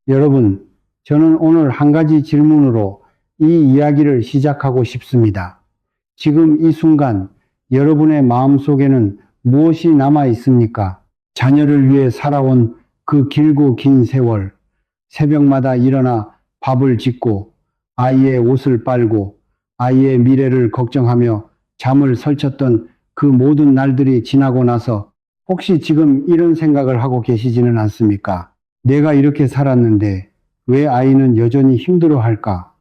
여러분, 저는 오늘 한 가지 질문으로 이 이야기를 시작하고 싶습니다. 지금 이 순간 여러분의 마음속에는 무엇이 남아 있습니까? 자녀를 위해 살아온 그 길고 긴 세월, 새벽마다 일어나 밥을 짓고 아이의 옷을 빨고 아이의 미래를 걱정하며 잠을 설쳤던 그 모든 날들이 지나고 나서 혹시 지금 이런 생각을 하고 계시지는 않습니까? 내가 이렇게 살았는데 왜 아이는 여전히 힘들어할까?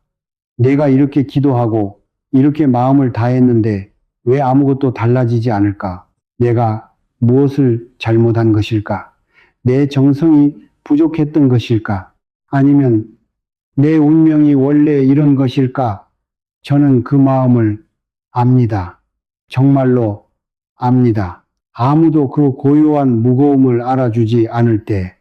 내가 이렇게 기도하고 이렇게 마음을 다했는데 왜 아무것도 달라지지 않을까? 내가 무엇을 잘못한 것일까? 내 정성이 부족했던 것일까? 아니면 내 운명이 원래 이런 것일까? 저는 그 마음을 압니다. 정말로 압니다. 아무도 그 고요한 무거움을 알아주지 않을 때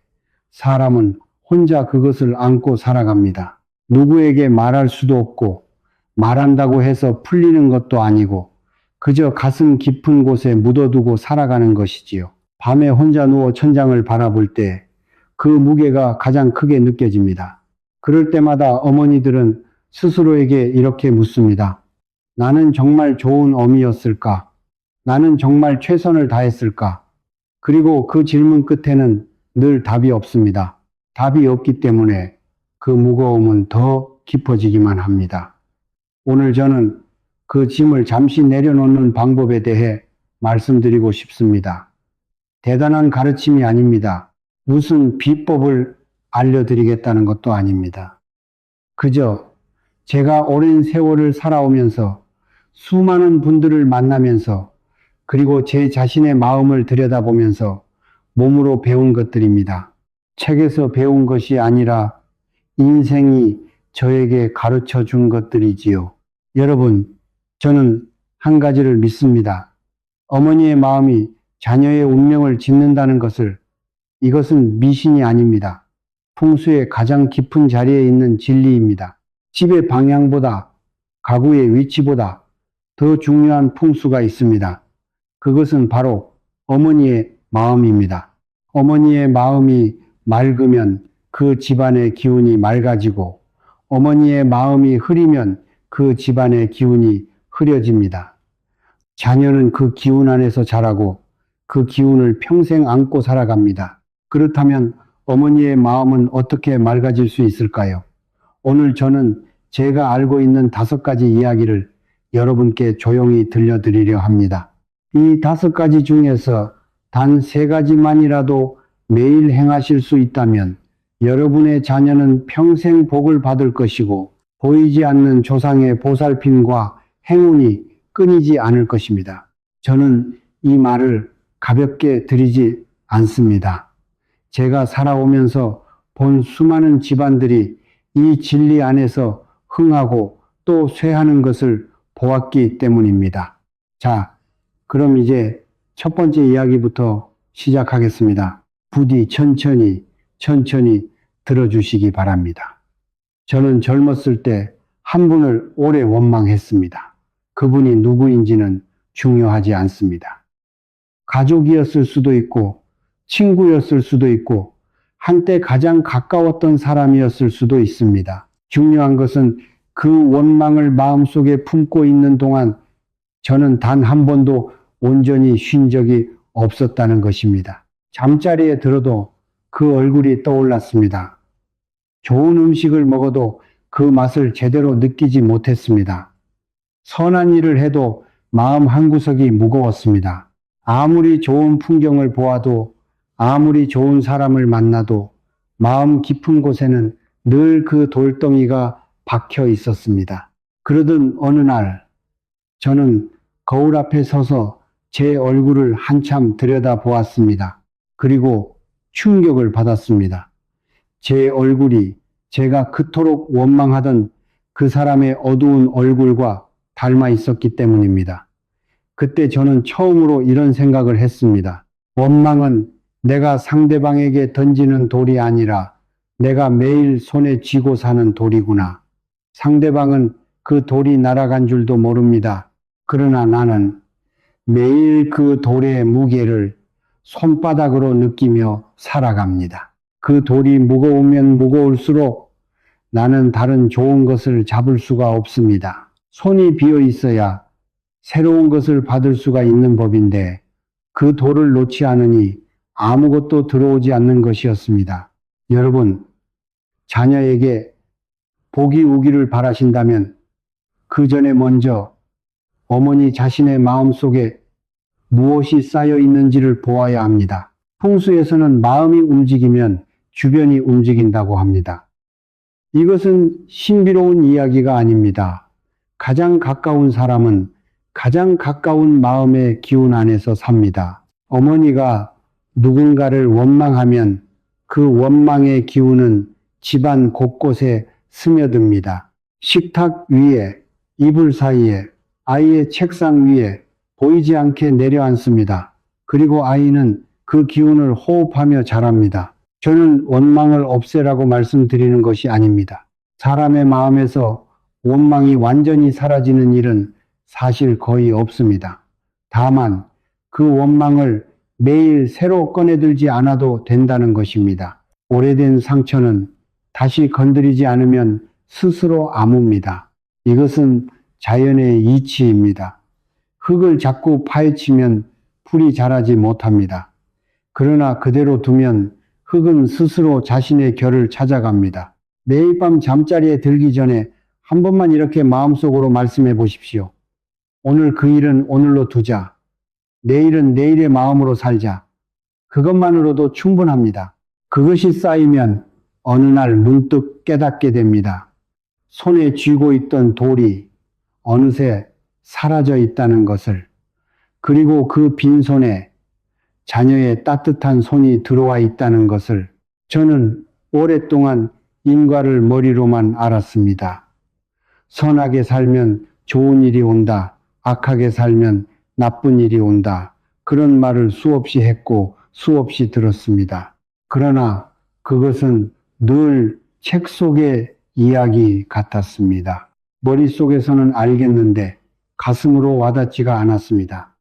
사람은 혼자 그것을 안고 살아갑니다. 누구에게 말할 수도 없고 말한다고 해서 풀리는 것도 아니고 그저 가슴 깊은 곳에 묻어두고 살아가는 것이지요. 밤에 혼자 누워 천장을 바라볼 때 그 무게가 가장 크게 느껴집니다. 그럴 때마다 어머니들은 스스로에게 이렇게 묻습니다. 나는 정말 좋은 어미였을까? 나는 정말 최선을 다했을까? 그리고 그 질문 끝에는 늘 답이 없습니다. 답이 없기 때문에 그 무거움은 더 깊어지기만 합니다. 오늘 저는 그 짐을 잠시 내려놓는 방법에 대해 말씀드리고 싶습니다. 대단한 가르침이 아닙니다. 무슨 비법을 알려드리겠다는 것도 아닙니다. 그저 제가 오랜 세월을 살아오면서 수많은 분들을 만나면서 그리고 제 자신의 마음을 들여다보면서 몸으로 배운 것들입니다. 책에서 배운 것이 아니라 인생이 저에게 가르쳐 준 것들이지요. 여러분, 저는 한 가지를 믿습니다. 어머니의 마음이 자녀의 운명을 짓는다는 것을 이것은 미신이 아닙니다. 풍수의 가장 깊은 자리에 있는 진리입니다. 집의 방향보다 가구의 위치보다 더 중요한 풍수가 있습니다. 그것은 바로 어머니의 마음입니다. 어머니의 마음이 맑으면 그 집안의 기운이 맑아지고 어머니의 마음이 흐리면 그 집안의 기운이 흐려집니다. 자녀는 그 기운 안에서 자라고 그 기운을 평생 안고 살아갑니다. 그렇다면 어머니의 마음은 어떻게 맑아질 수 있을까요? 오늘 저는 제가 알고 있는 5가지 이야기를 여러분께 조용히 들려드리려 합니다. 이 5가지 중에서 단 3가지만이라도 매일 행하실 수 있다면 여러분의 자녀는 평생 복을 받을 것이고 보이지 않는 조상의 보살핌과 행운이 끊이지 않을 것입니다. 저는 이 말을 가볍게 드리지 않습니다. 제가 살아오면서 본 수많은 집안들이 이 진리 안에서 흥하고 또 쇠하는 것을 보았기 때문입니다. 자, 그럼 이제 첫 번째 이야기부터 시작하겠습니다. 부디 천천히 들어주시기 바랍니다. 저는 젊었을 때 한 분을 오래 원망했습니다. 그분이 누구인지는 중요하지 않습니다. 가족이었을 수도 있고 친구였을 수도 있고 한때 가장 가까웠던 사람이었을 수도 있습니다. 중요한 것은 그 원망을 마음속에 품고 있는 동안 저는 단 한 번도 온전히 쉰 적이 없었다는 것입니다. 잠자리에 들어도 그 얼굴이 떠올랐습니다. 좋은 음식을 먹어도 그 맛을 제대로 느끼지 못했습니다. 선한 일을 해도 마음 한구석이 무거웠습니다. 아무리 좋은 풍경을 보아도 아무리 좋은 사람을 만나도 마음 깊은 곳에는 늘 그 돌덩이가 박혀 있었습니다. 그러던 어느 날 저는 거울 앞에 서서 제 얼굴을 한참 들여다보았습니다. 그리고 충격을 받았습니다. 제 얼굴이 제가 그토록 원망하던 그 사람의 어두운 얼굴과 닮아 있었기 때문입니다. 그때 저는 처음으로 이런 생각을 했습니다. 원망은 내가 상대방에게 던지는 돌이 아니라 내가 매일 손에 쥐고 사는 돌이구나. 상대방은 그 돌이 날아간 줄도 모릅니다. 그러나 나는 매일 그 돌의 무게를 손바닥으로 느끼며 살아갑니다. 그 돌이 무거우면 무거울수록 나는 다른 좋은 것을 잡을 수가 없습니다. 손이 비어 있어야 새로운 것을 받을 수가 있는 법인데 그 돌을 놓지 않으니 아무것도 들어오지 않는 것이었습니다. 여러분, 자녀에게 복이 오기를 바라신다면 그 전에 먼저 어머니 자신의 마음속에 무엇이 쌓여 있는지를 보아야 합니다. 풍수에서는 마음이 움직이면 주변이 움직인다고 합니다. 이것은 신비로운 이야기가 아닙니다. 가장 가까운 사람은 가장 가까운 마음의 기운 안에서 삽니다. 어머니가 누군가를 원망하면 그 원망의 기운은 집안 곳곳에 스며듭니다. 식탁 위에, 이불 사이에, 아이의 책상 위에 보이지 않게 내려앉습니다. 그리고 아이는 그 기운을 호흡하며 자랍니다. 저는 원망을 없애라고 말씀드리는 것이 아닙니다. 사람의 마음에서 원망이 완전히 사라지는 일은 사실 거의 없습니다. 다만 그 원망을 매일 새로 꺼내들지 않아도 된다는 것입니다. 오래된 상처는 다시 건드리지 않으면 스스로 아뭅니다. 이것은 자연의 이치입니다. 흙을 자꾸 파헤치면 풀이 자라지 못합니다. 그러나 그대로 두면 흙은 스스로 자신의 결을 찾아갑니다. 매일 밤 잠자리에 들기 전에 한 번만 이렇게 마음속으로 말씀해 보십시오. 오늘 그 일은 오늘로 두자. 내일은 내일의 마음으로 살자. 그것만으로도 충분합니다. 그것이 쌓이면 어느 날 문득 깨닫게 됩니다. 손에 쥐고 있던 돌이 어느새 사라져 있다는 것을, 그리고 그 빈손에 자녀의 따뜻한 손이 들어와 있다는 것을 저는 오랫동안 인과를 머리로만 알았습니다. 선하게 살면 좋은 일이 온다. 악하게 살면 나쁜 일이 온다. 그런 말을 수없이 했고 수없이 들었습니다. 그러나 그것은 늘 책 속의 이야기 같았습니다. 머릿속에서는 알겠는데 가슴으로 와닿지가 않았습니다.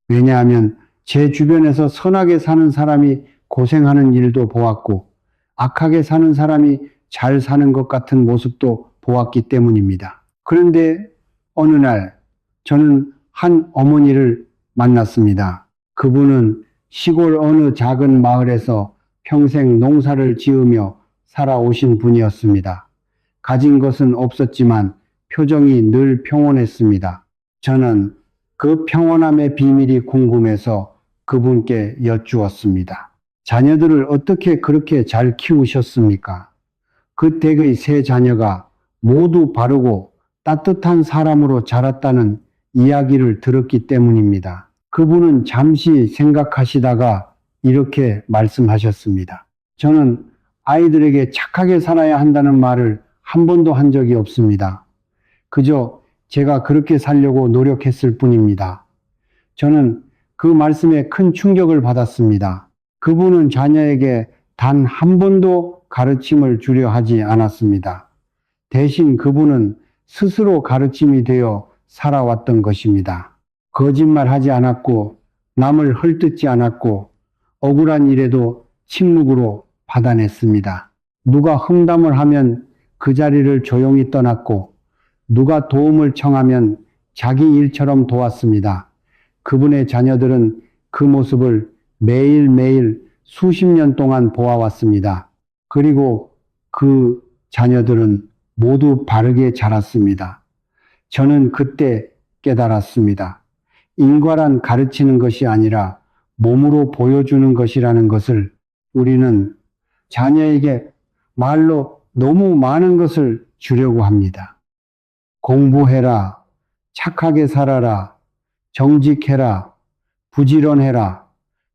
왜냐하면 제 주변에서 선하게 사는 사람이 고생하는 일도 보았고 악하게 사는 사람이 잘 사는 것 같은 모습도 보았기 때문입니다. 그런데 어느 날 저는 한 어머니를 만났습니다. 그분은 시골 어느 작은 마을에서 평생 농사를 지으며 살아오신 분이었습니다. 가진 것은 없었지만 표정이 늘 평온했습니다. 저는 그 평온함의 비밀이 궁금해서 그분께 여쭈었습니다. 자녀들을 어떻게 그렇게 잘 키우셨습니까? 그 댁의 세 자녀가 모두 바르고 따뜻한 사람으로 자랐다는 이야기를 들었기 때문입니다. 그분은 잠시 생각하시다가 이렇게 말씀하셨습니다. 저는 아이들에게 착하게 살아야 한다는 말을 한 번도 한 적이 없습니다. 그저 제가 그렇게 살려고 노력했을 뿐입니다. 저는 그 말씀에 큰 충격을 받았습니다. 그분은 자녀에게 단 한 번도 가르침을 주려 하지 않았습니다. 대신 그분은 스스로 가르침이 되어 살아왔던 것입니다. 거짓말하지 않았고 남을 헐뜯지 않았고 억울한 일에도 침묵으로 받아냈습니다. 누가 험담을 하면 그 자리를 조용히 떠났고 누가 도움을 청하면 자기 일처럼 도왔습니다. 그분의 자녀들은 그 모습을 매일매일 수십 년 동안 보아왔습니다. 그리고 그 자녀들은 모두 바르게 자랐습니다. 저는 그때 깨달았습니다. 인과란 가르치는 것이 아니라 몸으로 보여주는 것이라는 것을. 우리는 자녀에게 말로 너무 많은 것을 주려고 합니다. 공부해라, 착하게 살아라, 정직해라, 부지런해라.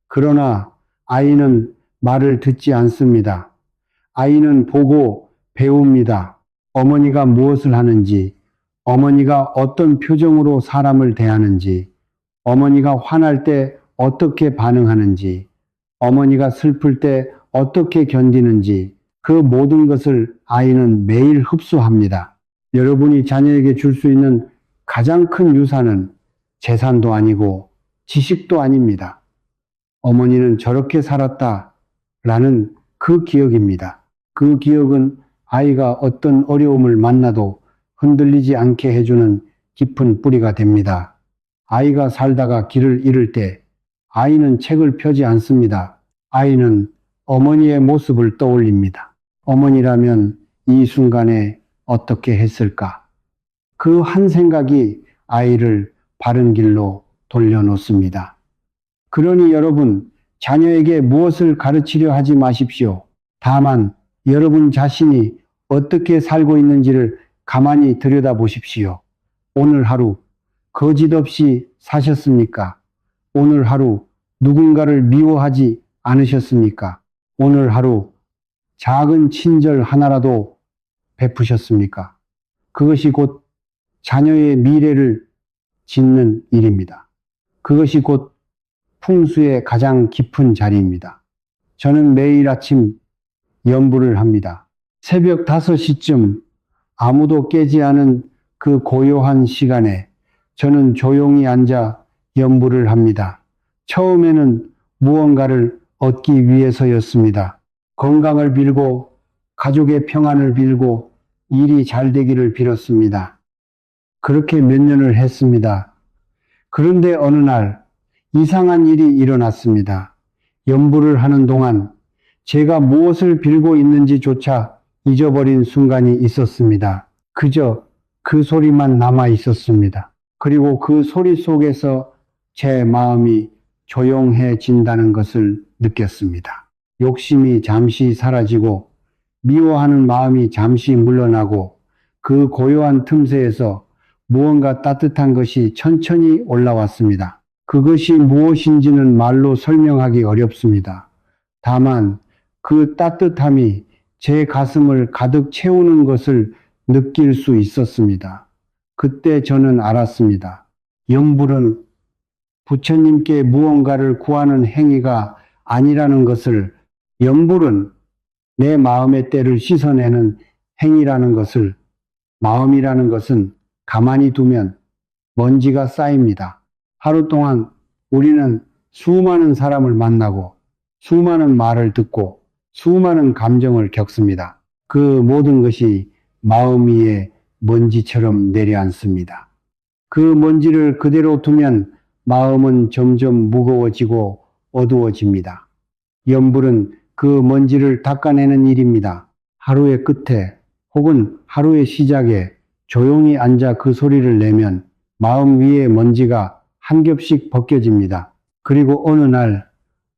그러나 아이는 말을 듣지 않습니다. 아이는 보고 배웁니다. 어머니가 무엇을 하는지, 어머니가 어떤 표정으로 사람을 대하는지, 어머니가 화날 때 어떻게 반응하는지, 어머니가 슬플 때 어떻게 견디는지, 그 모든 것을 아이는 매일 흡수합니다. 여러분이 자녀에게 줄 수 있는 가장 큰 유산은 재산도 아니고 지식도 아닙니다. 어머니는 저렇게 살았다라는 그 기억입니다. 그 기억은 아이가 어떤 어려움을 만나도 흔들리지 않게 해주는 깊은 뿌리가 됩니다. 아이가 살다가 길을 잃을 때 아이는 책을 펴지 않습니다. 아이는 어머니의 모습을 떠올립니다. 어머니라면 이 순간에 어떻게 했을까? 그 한 생각이 아이를 바른 길로 돌려놓습니다. 그러니 여러분, 자녀에게 무엇을 가르치려 하지 마십시오. 다만 여러분 자신이 어떻게 살고 있는지를 가만히 들여다보십시오. 오늘 하루 거짓 없이 사셨습니까? 오늘 하루 누군가를 미워하지 않으셨습니까? 오늘 하루 작은 친절 하나라도 베푸셨습니까? 그것이 곧 자녀의 미래를 짓는 일입니다. 그것이 곧 풍수의 가장 깊은 자리입니다. 저는 매일 아침 연부를 합니다. 새벽 5시쯤 아무도 깨지 않은 그 고요한 시간에 저는 조용히 앉아 연부를 합니다. 처음에는 무언가를 얻기 위해서였습니다. 건강을 빌고 가족의 평안을 빌고 일이 잘 되기를 빌었습니다. 그렇게 몇 년을 했습니다. 그런데 어느 날 이상한 일이 일어났습니다. 연부를 하는 동안 제가 무엇을 빌고 있는지조차 잊어버린 순간이 있었습니다. 그저 그 소리만 남아 있었습니다. 그리고 그 소리 속에서 제 마음이 조용해진다는 것을 느꼈습니다. 욕심이 잠시 사라지고 미워하는 마음이 잠시 물러나고 그 고요한 틈새에서 무언가 따뜻한 것이 천천히 올라왔습니다. 그것이 무엇인지는 말로 설명하기 어렵습니다. 다만 그 따뜻함이 제 가슴을 가득 채우는 것을 느낄 수 있었습니다. 그때 저는 알았습니다. 연불은 부처님께 무언가를 구하는 행위가 아니라는 것을, 연불은 내 마음의 때를 씻어내는 행위라는 것을, 마음이라는 것은 가만히 두면 먼지가 쌓입니다. 하루 동안 우리는 수많은 사람을 만나고 수많은 말을 듣고 수많은 감정을 겪습니다. 그 모든 것이 마음 위에 먼지처럼 내려앉습니다. 그 먼지를 그대로 두면 마음은 점점 무거워지고 어두워집니다. 연불은 그 먼지를 닦아내는 일입니다. 하루의 끝에 혹은 하루의 시작에 조용히 앉아 그 소리를 내면 마음 위의 먼지가 한 겹씩 벗겨집니다. 그리고 어느 날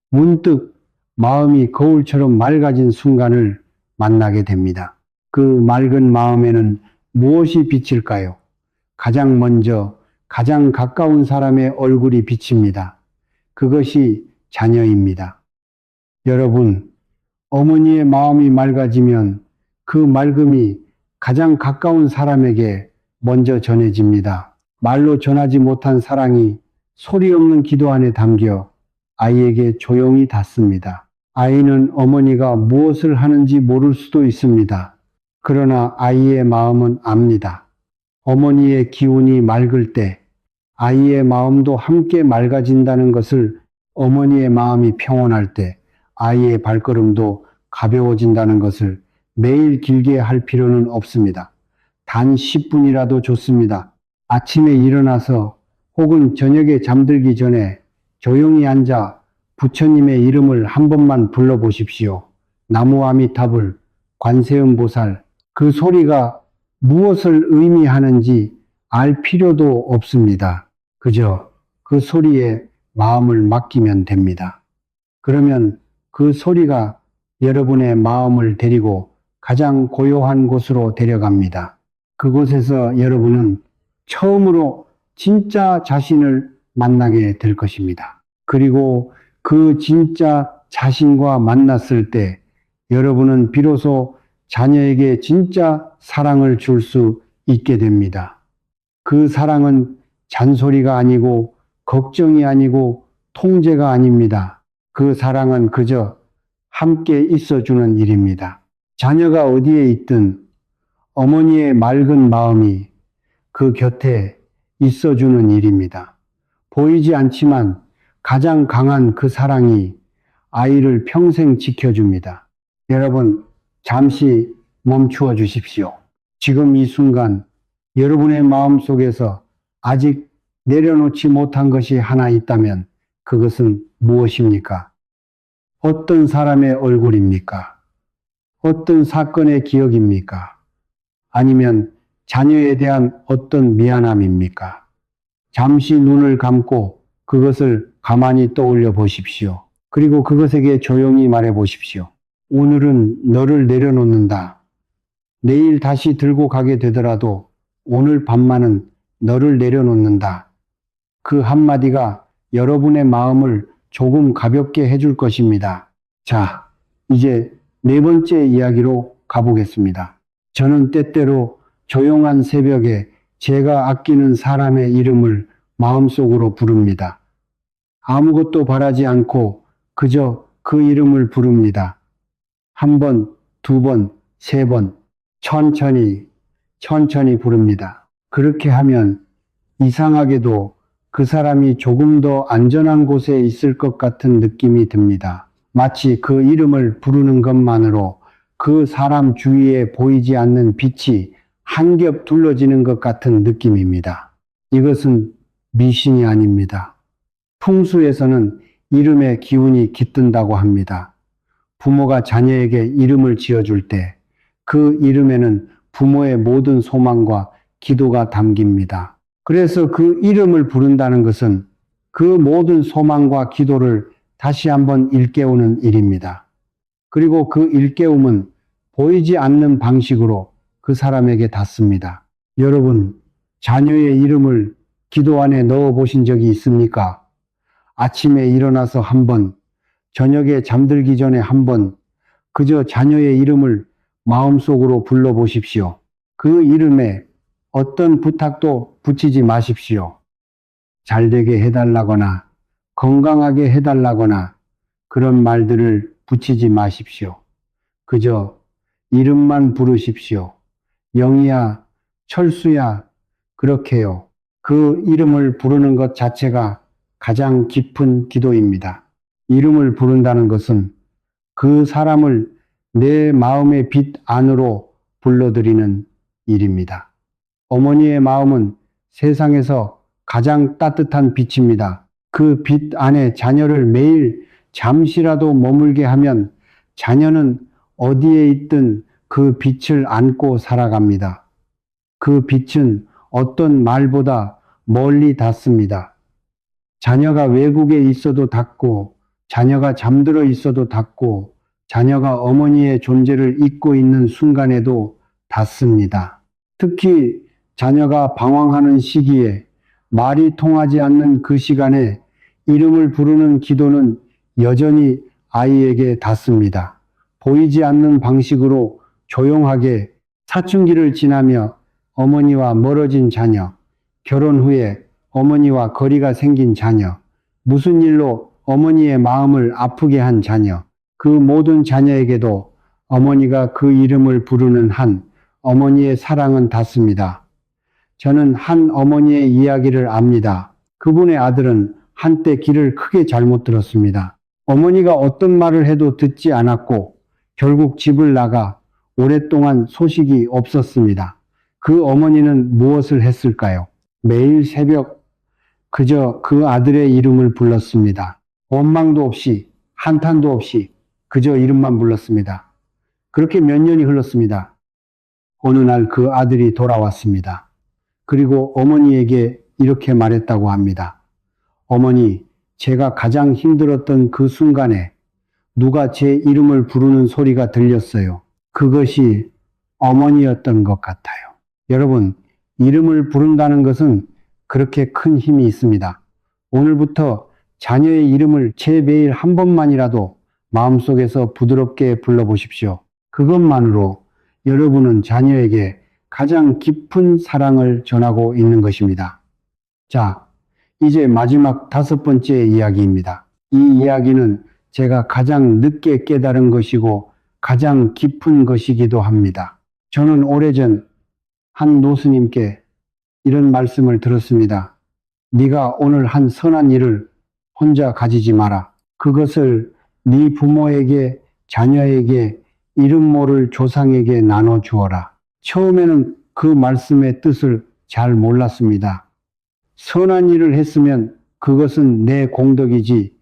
문득 마음이 거울처럼 맑아진 순간을 만나게 됩니다. 그 맑은 마음에는 무엇이 비칠까요? 가장 먼저 가장 가까운 사람의 얼굴이 비칩니다. 그것이 자녀입니다. 여러분, 어머니의 마음이 맑아지면 그 맑음이 가장 가까운 사람에게 먼저 전해집니다. 말로 전하지 못한 사랑이 소리 없는 기도 안에 담겨 아이에게 조용히 닿습니다. 아이는 어머니가 무엇을 하는지 모를 수도 있습니다. 그러나 아이의 마음은 압니다. 어머니의 기운이 맑을 때 아이의 마음도 함께 맑아진다는 것을, 어머니의 마음이 평온할 때 아이의 발걸음도 가벼워진다는 것을 매일 길게 할 필요는 없습니다. 단 10분이라도 좋습니다. 아침에 일어나서 혹은 저녁에 잠들기 전에 조용히 앉아 부처님의 이름을 한 번만 불러보십시오. 나무아미타불, 관세음보살. 그 소리가 무엇을 의미하는지 알 필요도 없습니다. 그저 그 소리에 마음을 맡기면 됩니다. 그러면 그 소리가 여러분의 마음을 데리고 가장 고요한 곳으로 데려갑니다. 그곳에서 여러분은 처음으로 진짜 자신을 만나게 될 것입니다. 그리고 그 진짜 자신과 만났을 때 여러분은 비로소 자녀에게 진짜 사랑을 줄 수 있게 됩니다. 그 사랑은 잔소리가 아니고 걱정이 아니고 통제가 아닙니다. 그 사랑은 그저 함께 있어주는 일입니다. 자녀가 어디에 있든 어머니의 맑은 마음이 그 곁에 있어주는 일입니다. 보이지 않지만 가장 강한 그 사랑이 아이를 평생 지켜줍니다. 여러분, 잠시 멈추어 주십시오. 지금 이 순간 여러분의 마음 속에서 아직 내려놓지 못한 것이 하나 있다면 그것은 무엇입니까? 어떤 사람의 얼굴입니까? 어떤 사건의 기억입니까? 아니면 자녀에 대한 어떤 미안함입니까? 잠시 눈을 감고 그것을 가만히 떠올려 보십시오. 그리고 그것에게 조용히 말해 보십시오. 오늘은 너를 내려놓는다. 내일 다시 들고 가게 되더라도 오늘 밤만은 너를 내려놓는다. 그 한마디가 여러분의 마음을 조금 가볍게 해줄 것입니다. 자, 이제 네 번째 이야기로 가보겠습니다. 저는 때때로 조용한 새벽에 제가 아끼는 사람의 이름을 마음속으로 부릅니다. 아무것도 바라지 않고 그저 그 이름을 부릅니다. 한 번, 두 번, 세 번, 천천히 부릅니다. 그렇게 하면 이상하게도 그 사람이 조금 더 안전한 곳에 있을 것 같은 느낌이 듭니다. 마치 그 이름을 부르는 것만으로 그 사람 주위에 보이지 않는 빛이 한 겹 둘러지는 것 같은 느낌입니다. 이것은 미신이 아닙니다. 풍수에서는 이름의 기운이 깃든다고 합니다. 부모가 자녀에게 이름을 지어줄 때 그 이름에는 부모의 모든 소망과 기도가 담깁니다. 그래서 그 이름을 부른다는 것은 그 모든 소망과 기도를 다시 한번 일깨우는 일입니다. 그리고 그 일깨움은 보이지 않는 방식으로 그 사람에게 닿습니다. 여러분, 자녀의 이름을 기도 안에 넣어 보신 적이 있습니까? 아침에 일어나서 한 번, 저녁에 잠들기 전에 한 번, 그저 자녀의 이름을 마음속으로 불러보십시오. 그 이름에 어떤 부탁도 붙이지 마십시오. 잘되게 해달라거나 건강하게 해달라거나 그런 말들을 붙이지 마십시오. 그저 이름만 부르십시오. 영희야, 철수야, 그렇게요. 그 이름을 부르는 것 자체가 가장 깊은 기도입니다. 이름을 부른다는 것은 그 사람을 내 마음의 빛 안으로 불러들이는 일입니다. 어머니의 마음은 세상에서 가장 따뜻한 빛입니다. 그 빛 안에 자녀를 매일 잠시라도 머물게 하면 자녀는 어디에 있든 그 빛을 안고 살아갑니다. 그 빛은 어떤 말보다 멀리 닿습니다. 자녀가 외국에 있어도 닿고, 자녀가 잠들어 있어도 닿고, 자녀가 어머니의 존재를 잊고 있는 순간에도 닿습니다. 특히 자녀가 방황하는 시기에 말이 통하지 않는 그 시간에 이름을 부르는 기도는 여전히 아이에게 닿습니다. 보이지 않는 방식으로 조용하게 사춘기를 지나며 어머니와 멀어진 자녀, 결혼 후에 어머니와 거리가 생긴 자녀, 무슨 일로 어머니의 마음을 아프게 한 자녀, 그 모든 자녀에게도 어머니가 그 이름을 부르는 한 어머니의 사랑은 닿습니다. 저는 한 어머니의 이야기를 압니다. 그분의 아들은 한때 길을 크게 잘못 들었습니다. 어머니가 어떤 말을 해도 듣지 않았고 결국 집을 나가 오랫동안 소식이 없었습니다. 그 어머니는 무엇을 했을까요? 매일 새벽 그저 그 아들의 이름을 불렀습니다. 원망도 없이 한탄도 없이 그저 이름만 불렀습니다. 그렇게 몇 년이 흘렀습니다. 어느 날 그 아들이 돌아왔습니다. 그리고 어머니에게 이렇게 말했다고 합니다. 어머니, 제가 가장 힘들었던 그 순간에 누가 제 이름을 부르는 소리가 들렸어요. 그것이 어머니였던 것 같아요. 여러분, 이름을 부른다는 것은 그렇게 큰 힘이 있습니다. 오늘부터 자녀의 이름을 제 매일 한 번만이라도 마음속에서 부드럽게 불러보십시오. 그것만으로 여러분은 자녀에게 가장 깊은 사랑을 전하고 있는 것입니다. 자, 이제 마지막 5번째 이야기입니다. 이 이야기는 제가 가장 늦게 깨달은 것이고 가장 깊은 것이기도 합니다. 저는 오래전 한 노스님께 이런 말씀을 들었습니다. 네가 오늘 한 선한 일을 혼자 가지지 마라. 그것을 네 부모에게, 자녀에게, 이름 모를 조상에게 나눠 주어라. 처음에는 그 말씀의 뜻을 잘 몰랐습니다. 선한 일을 했으면 그것은 내 공덕이지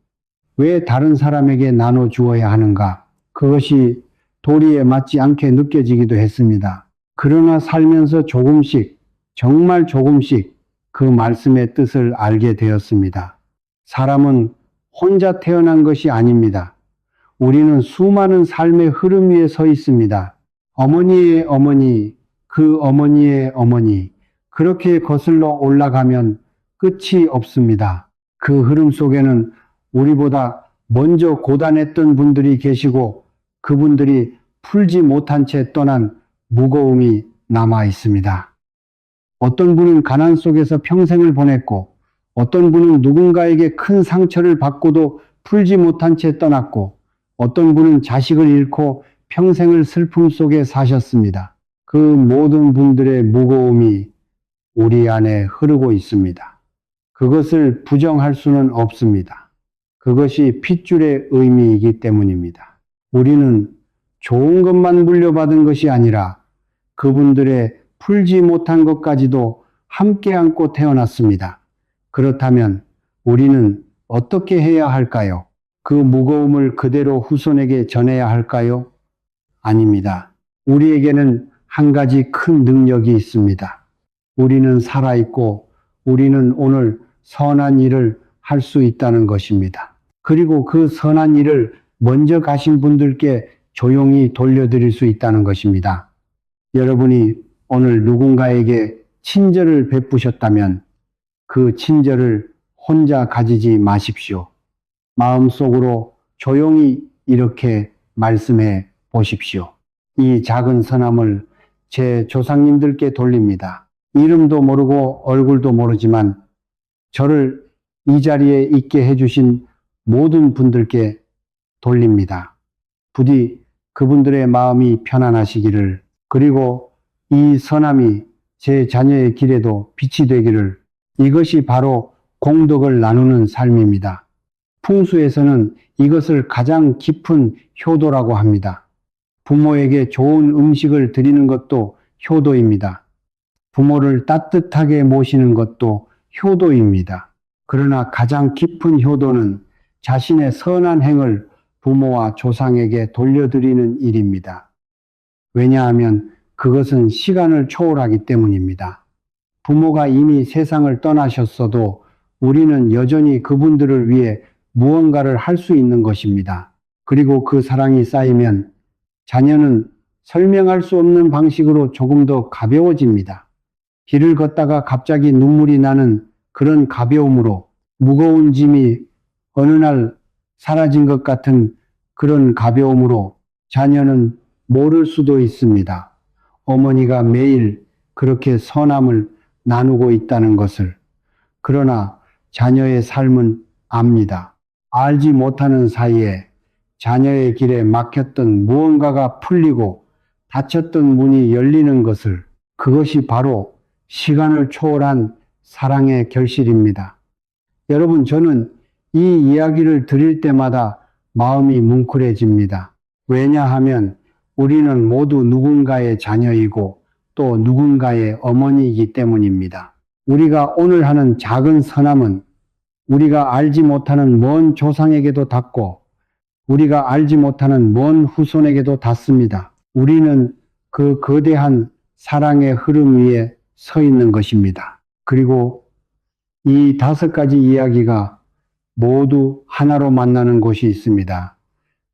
왜 다른 사람에게 나눠 주어야 하는가? 그것이 도리에 맞지 않게 느껴지기도 했습니다. 그러나 살면서 조금씩, 정말 조금씩 그 말씀의 뜻을 알게 되었습니다. 사람은 혼자 태어난 것이 아닙니다. 우리는 수많은 삶의 흐름 위에 서 있습니다. 어머니의 어머니, 그 어머니의 어머니, 그렇게 거슬러 올라가면 끝이 없습니다. 그 흐름 속에는 우리보다 먼저 고단했던 분들이 계시고 그분들이 풀지 못한 채 떠난 무거움이 남아 있습니다. 어떤 분은 가난 속에서 평생을 보냈고 어떤 분은 누군가에게 큰 상처를 받고도 풀지 못한 채 떠났고 어떤 분은 자식을 잃고 평생을 슬픔 속에 사셨습니다. 그 모든 분들의 무거움이 우리 안에 흐르고 있습니다. 그것을 부정할 수는 없습니다. 그것이 핏줄의 의미이기 때문입니다. 우리는 좋은 것만 물려받은 것이 아니라 그분들의 풀지 못한 것까지도 함께 안고 태어났습니다. 그렇다면 우리는 어떻게 해야 할까요? 그 무거움을 그대로 후손에게 전해야 할까요? 아닙니다. 우리에게는 한 가지 큰 능력이 있습니다. 우리는 살아있고 우리는 오늘 선한 일을 할 수 있다는 것입니다. 그리고 그 선한 일을 먼저 가신 분들께 조용히 돌려드릴 수 있다는 것입니다. 여러분이 오늘 누군가에게 친절을 베푸셨다면 그 친절을 혼자 가지지 마십시오. 마음속으로 조용히 이렇게 말씀해 보십시오. 이 작은 선함을 제 조상님들께 돌립니다. 이름도 모르고 얼굴도 모르지만 저를 이 자리에 있게 해주신 모든 분들께 돌립니다. 부디 그분들의 마음이 편안하시기를, 그리고 이 선함이 제 자녀의 길에도 빛이 되기를, 이것이 바로 공덕을 나누는 삶입니다. 풍수에서는 이것을 가장 깊은 효도라고 합니다. 부모에게 좋은 음식을 드리는 것도 효도입니다. 부모를 따뜻하게 모시는 것도 효도입니다. 그러나 가장 깊은 효도는 자신의 선한 행을 부모와 조상에게 돌려드리는 일입니다. 왜냐하면 그것은 시간을 초월하기 때문입니다. 부모가 이미 세상을 떠나셨어도 우리는 여전히 그분들을 위해 무언가를 할 수 있는 것입니다. 그리고 그 사랑이 쌓이면 자녀는 설명할 수 없는 방식으로 조금 더 가벼워집니다. 길을 걷다가 갑자기 눈물이 나는 그런 가벼움으로, 무거운 짐이 어느 날 사라진 것 같은 그런 가벼움으로 자녀는 모를 수도 있습니다. 어머니가 매일 그렇게 선함을 나누고 있다는 것을. 그러나 자녀의 삶은 압니다. 알지 못하는 사이에 자녀의 길에 막혔던 무언가가 풀리고 닫혔던 문이 열리는 것을, 그것이 바로 시간을 초월한 사랑의 결실입니다. 여러분, 저는 이 이야기를 드릴 때마다 마음이 뭉클해집니다. 왜냐하면 우리는 모두 누군가의 자녀이고 또 누군가의 어머니이기 때문입니다. 우리가 오늘 하는 작은 선함은 우리가 알지 못하는 먼 조상에게도 닿고 우리가 알지 못하는 먼 후손에게도 닿습니다. 우리는 그 거대한 사랑의 흐름 위에 서 있는 것입니다. 그리고 이 5가지 이야기가 모두 하나로 만나는 곳이 있습니다.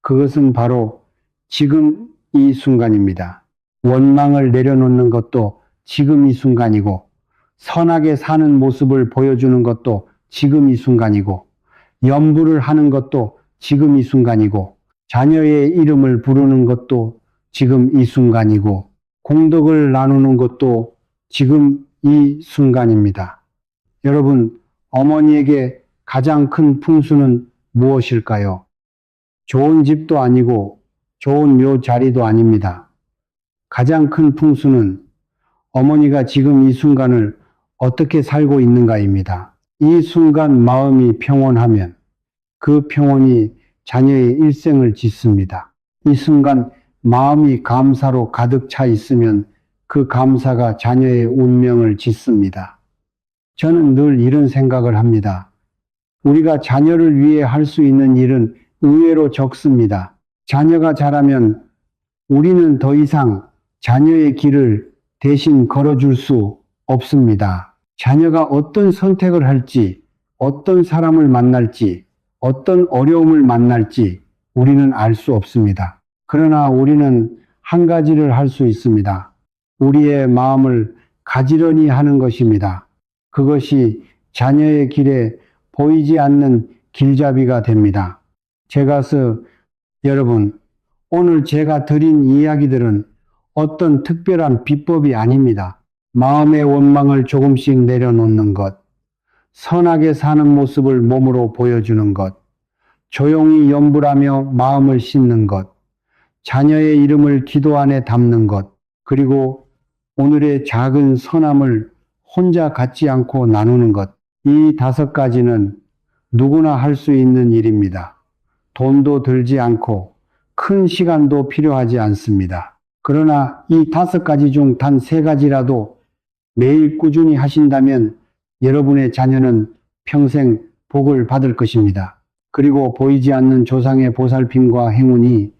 그것은 바로 지금 이 순간입니다. 원망을 내려놓는 것도 지금 이 순간이고, 선하게 사는 모습을 보여주는 것도 지금 이 순간이고, 염불을 하는 것도 지금 이 순간이고, 자녀의 이름을 부르는 것도 지금 이 순간이고, 공덕을 나누는 것도 지금 이 순간입니다. 여러분, 어머니에게 가장 큰 풍수는 무엇일까요? 좋은 집도 아니고 좋은 묘 자리도 아닙니다. 가장 큰 풍수는 어머니가 지금 이 순간을 어떻게 살고 있는가입니다. 이 순간 마음이 평온하면 그 평온이 자녀의 일생을 짓습니다. 이 순간 마음이 감사로 가득 차 있으면 그 감사가 자녀의 운명을 짓습니다. 저는 늘 이런 생각을 합니다. 우리가 자녀를 위해 할 수 있는 일은 의외로 적습니다. 자녀가 자라면 우리는 더 이상 자녀의 길을 대신 걸어줄 수 없습니다. 자녀가 어떤 선택을 할지, 어떤 사람을 만날지, 어떤 어려움을 만날지 우리는 알 수 없습니다. 그러나 우리는 한 가지를 할 수 있습니다. 우리의 마음을 가지런히 하는 것입니다. 그것이 자녀의 길에 보이지 않는 길잡이가 됩니다. 여러분, 오늘 제가 드린 이야기들은 어떤 특별한 비법이 아닙니다. 마음의 원망을 조금씩 내려놓는 것, 선하게 사는 모습을 몸으로 보여주는 것, 조용히 염불하며 마음을 씻는 것, 자녀의 이름을 기도 안에 담는 것, 그리고 오늘의 작은 선함을 혼자 갖지 않고 나누는 것. 이 5가지는 누구나 할 수 있는 일입니다. 돈도 들지 않고 큰 시간도 필요하지 않습니다. 그러나 이 5가지 중 단 3가지라도 매일 꾸준히 하신다면 여러분의 자녀는 평생 복을 받을 것입니다. 그리고 보이지 않는 조상의 보살핌과 행운이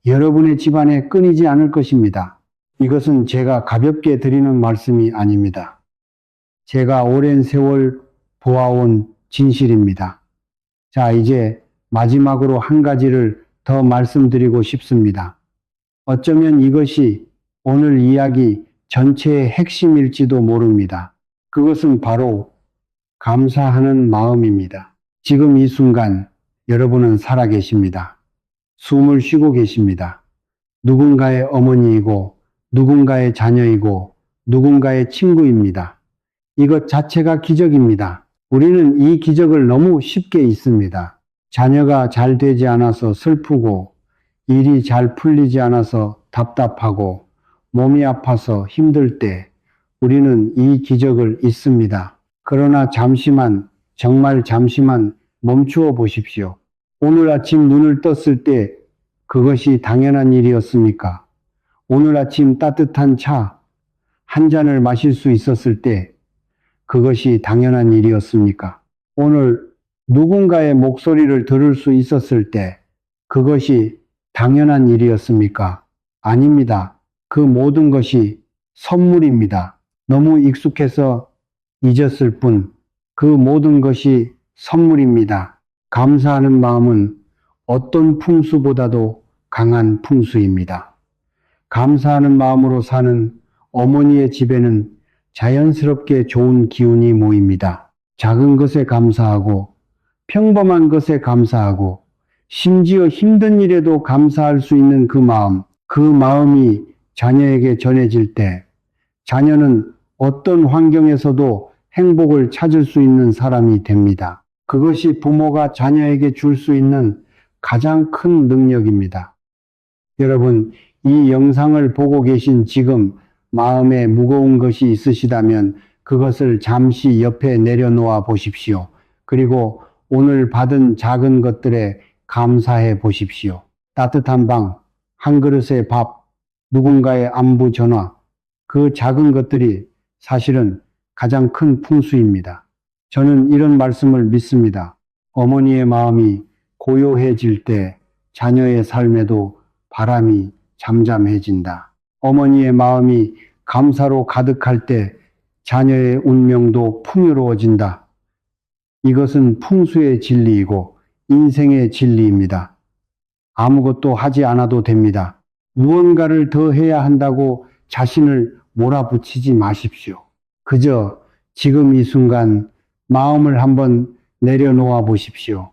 여러분의 집안에 끊이지 않을 것입니다. 이것은 제가 가볍게 드리는 말씀이 아닙니다. 제가 오랜 세월 보아온 진실입니다. 자, 이제 마지막으로 한 가지를 더 말씀드리고 싶습니다. 어쩌면 이것이 오늘 이야기 전체의 핵심일지도 모릅니다. 그것은 바로 감사하는 마음입니다. 지금 이 순간 여러분은 살아계십니다. 숨을 쉬고 계십니다. 누군가의 어머니이고 누군가의 자녀이고 누군가의 친구입니다. 이것 자체가 기적입니다. 우리는 이 기적을 너무 쉽게 잊습니다. 자녀가 잘 되지 않아서 슬프고 일이 잘 풀리지 않아서 답답하고 몸이 아파서 힘들 때 우리는 이 기적을 잊습니다. 그러나 잠시만, 정말 잠시만 멈추어 보십시오. 오늘 아침 눈을 떴을 때 그것이 당연한 일이었습니까? 오늘 아침 따뜻한 차 한 잔을 마실 수 있었을 때 그것이 당연한 일이었습니까? 오늘 누군가의 목소리를 들을 수 있었을 때 그것이 당연한 일이었습니까? 아닙니다. 그 모든 것이 선물입니다. 너무 익숙해서 잊었을 뿐 그 모든 것이 선물입니다. 감사하는 마음은 어떤 풍수보다도 강한 풍수입니다. 감사하는 마음으로 사는 어머니의 집에는 자연스럽게 좋은 기운이 모입니다. 작은 것에 감사하고 평범한 것에 감사하고 심지어 힘든 일에도 감사할 수 있는 그 마음이 자녀에게 전해질 때 자녀는 어떤 환경에서도 행복을 찾을 수 있는 사람이 됩니다. 그것이 부모가 자녀에게 줄 수 있는 가장 큰 능력입니다. 여러분, 이 영상을 보고 계신 지금 마음에 무거운 것이 있으시다면 그것을 잠시 옆에 내려놓아 보십시오. 그리고 오늘 받은 작은 것들에 감사해 보십시오. 따뜻한 방, 한 그릇의 밥, 누군가의 안부 전화, 그 작은 것들이 사실은 가장 큰 풍수입니다. 저는 이런 말씀을 믿습니다. 어머니의 마음이 고요해질 때 자녀의 삶에도 바람이 잠잠해진다. 어머니의 마음이 감사로 가득할 때 자녀의 운명도 풍요로워진다. 이것은 풍수의 진리이고 인생의 진리입니다. 아무것도 하지 않아도 됩니다. 무언가를 더 해야 한다고 자신을 몰아붙이지 마십시오. 그저 지금 이 순간 마음을 한번 내려놓아 보십시오.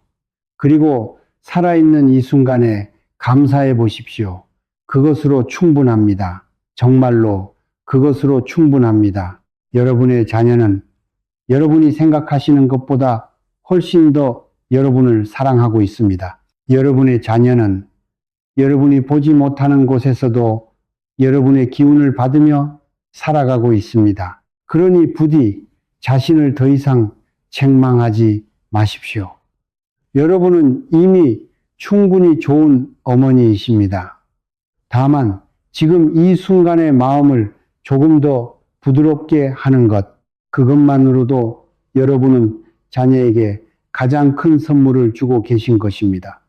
그리고 살아있는 이 순간에 감사해 보십시오. 그것으로 충분합니다. 정말로 그것으로 충분합니다. 여러분의 자녀는 여러분이 생각하시는 것보다 훨씬 더 여러분을 사랑하고 있습니다. 여러분의 자녀는 여러분이 보지 못하는 곳에서도 여러분의 기운을 받으며 살아가고 있습니다. 그러니 부디 자신을 더 이상 책망하지 마십시오. 여러분은 이미 충분히 좋은 어머니이십니다. 다만 지금 이 순간의 마음을 조금 더 부드럽게 하는 것, 그것만으로도 여러분은 자녀에게 가장 큰 선물을 주고 계신 것입니다.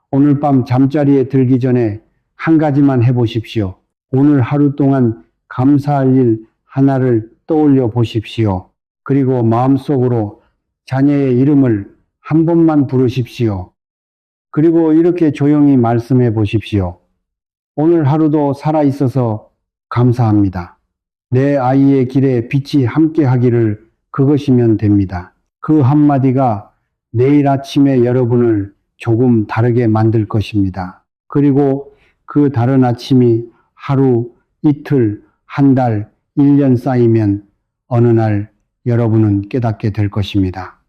오늘 밤 잠자리에 들기 전에 한 가지만 해보십시오. 오늘 하루 동안 감사할 일 하나를 떠올려 보십시오. 그리고 마음속으로 자녀의 이름을 한 번만 부르십시오. 그리고 이렇게 조용히 말씀해 보십시오. 오늘 하루도 살아있어서 감사합니다. 내 아이의 길에 빛이 함께 하기를, 그것이면 됩니다. 그 한마디가 내일 아침에 여러분을 조금 다르게 만들 것입니다. 그리고 그 다른 아침이 하루, 이틀, 한 달, 1년 쌓이면 어느 날 여러분은 깨닫게 될 것입니다.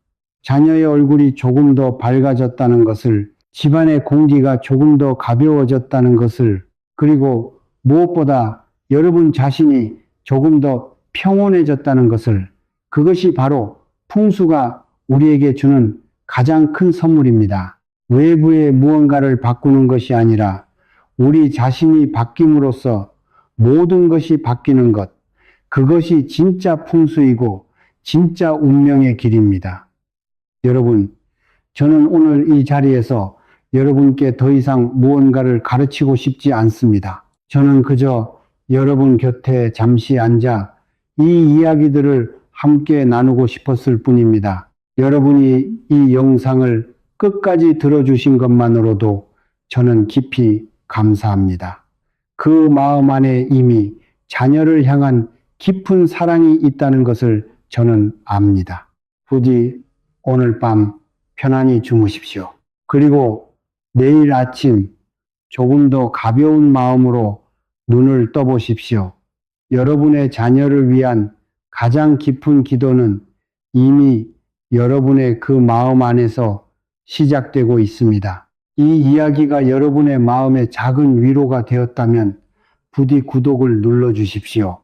자녀의 얼굴이 조금 더 밝아졌다는 것을, 집안의 공기가 조금 더 가벼워졌다는 것을, 그리고 무엇보다 여러분 자신이 조금 더 평온해졌다는 것을, 그것이 바로 풍수가 우리에게 주는 가장 큰 선물입니다. 외부의 무언가를 바꾸는 것이 아니라 우리 자신이 바뀜으로써 모든 것이 바뀌는 것, 그것이 진짜 풍수이고 진짜 운명의 길입니다. 여러분, 저는 오늘 이 자리에서 여러분께 더 이상 무언가를 가르치고 싶지 않습니다. 저는 그저 여러분 곁에 잠시 앉아 이 이야기들을 함께 나누고 싶었을 뿐입니다. 여러분이 이 영상을 끝까지 들어주신 것만으로도 저는 깊이 감사합니다. 그 마음 안에 이미 자녀를 향한 깊은 사랑이 있다는 것을 저는 압니다. 부디 오늘 밤 편안히 주무십시오. 그리고 내일 아침 조금 더 가벼운 마음으로 눈을 떠보십시오. 여러분의 자녀를 위한 가장 깊은 기도는 이미 여러분의 그 마음 안에서 시작되고 있습니다. 이 이야기가 여러분의 마음에 작은 위로가 되었다면 부디 구독을 눌러주십시오.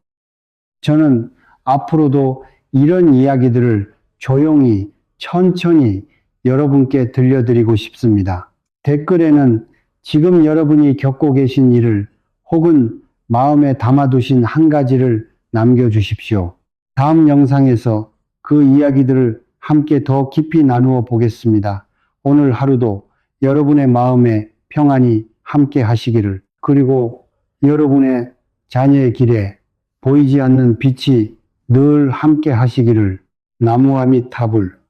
저는 앞으로도 이런 이야기들을 조용히 천천히 여러분께 들려드리고 싶습니다. 댓글에는 지금 여러분이 겪고 계신 일을 혹은 마음에 담아두신 한 가지를 남겨주십시오. 다음 영상에서 그 이야기들을 함께 더 깊이 나누어 보겠습니다. 오늘 하루도 여러분의 마음에 평안이 함께 하시기를, 그리고 여러분의 자녀의 길에 보이지 않는 빛이 늘 함께 하시기를 나무아미타불